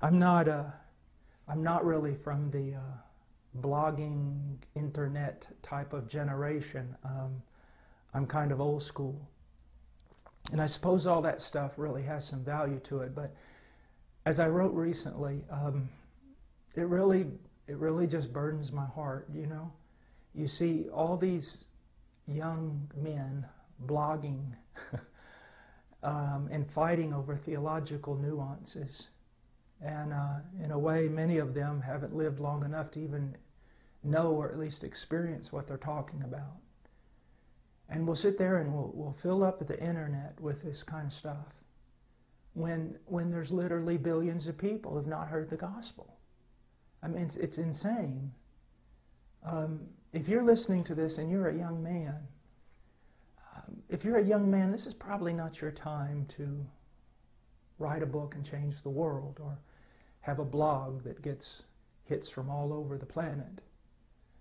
I'm not really from the blogging, internet type of generation. I'm kind of old school. And I suppose all that stuff really has some value to it. But as I wrote recently, it really just burdens my heart, you know. You see all these young men blogging and fighting over theological nuances. And in a way, many of them haven't lived long enough to even know or at least experience what they're talking about. And we'll sit there and we'll fill up the internet with this kind of stuff when there's literally billions of people who have not heard the gospel. I mean, it's insane. If you're listening to this and you're a young man, this is probably not your time to write a book and change the world or have a blog that gets hits from all over the planet.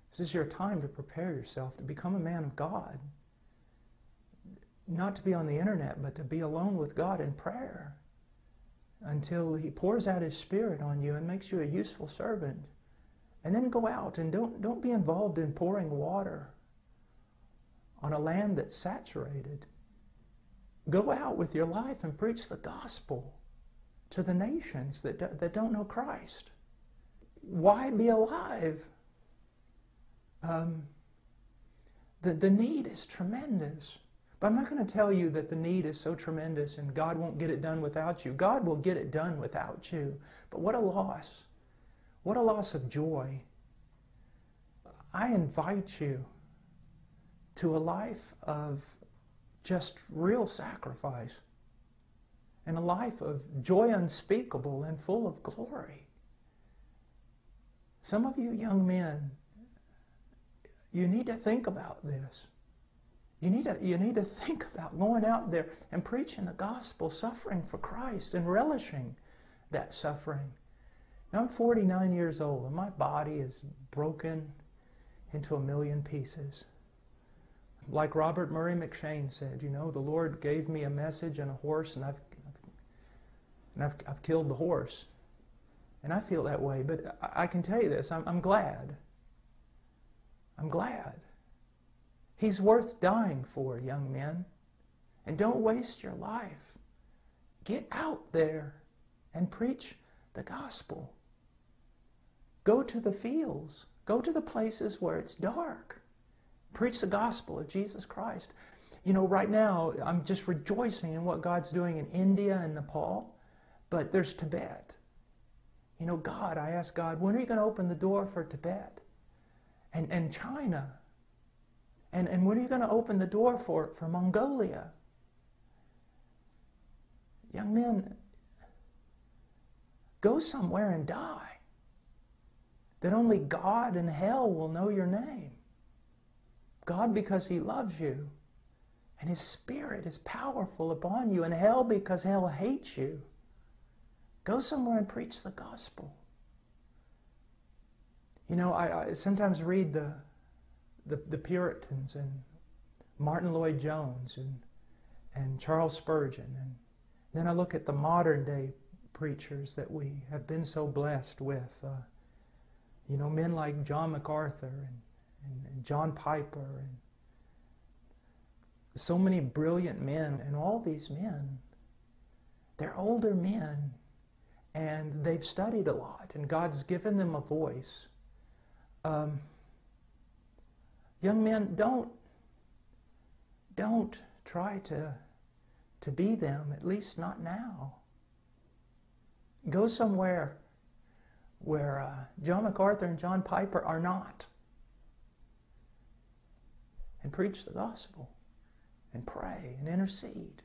This is your time to prepare yourself to become a man of God. Not to be on the internet, but to be alone with God in prayer until He pours out His Spirit on you and makes you a useful servant. And then go out and don't be involved in pouring water on a land that's saturated. Go out with your life and preach the gospel to the nations that don't know Christ. Why be alive? The need is tremendous. But I'm not going to tell you that the need is so tremendous and God won't get it done without you. God will get it done without you. But what a loss. What a loss of joy. I invite you to a life of just real sacrifice and a life of joy unspeakable and full of glory. Some of you young men, you need to think about this. You need to think about going out there and preaching the gospel, suffering for Christ and relishing that suffering. Now, I'm 49 years old and my body is broken into a million pieces. Like Robert Murray McShane said, you know, the Lord gave me a message and a horse, and I've killed the horse. And I feel that way, but I can tell you this, I'm glad. I'm glad. He's worth dying for, young men. And don't waste your life. Get out there and preach the gospel. Go to the fields. Go to the places where it's dark. Preach the gospel of Jesus Christ. You know, right now, I'm just rejoicing in what God's doing in India and Nepal, but there's Tibet. You know, God, I ask God, when are you going to open the door for Tibet? And China? And when are you going to open the door for Mongolia? Young men, go somewhere and die, that only God and hell will know your name. God because He loves you, and His Spirit is powerful upon you, and hell because hell hates you. Go somewhere and preach the gospel. You know, I sometimes read the Puritans and Martin Lloyd-Jones and Charles Spurgeon, and then I look at the modern day preachers that we have been so blessed with. You know, men like John MacArthur and John Piper, and so many brilliant men, and all these men, they're older men, and they've studied a lot, and God's given them a voice. Young men, don't try to be them, at least not now. Go somewhere where John MacArthur and John Piper are not, and preach the gospel, and pray, and intercede.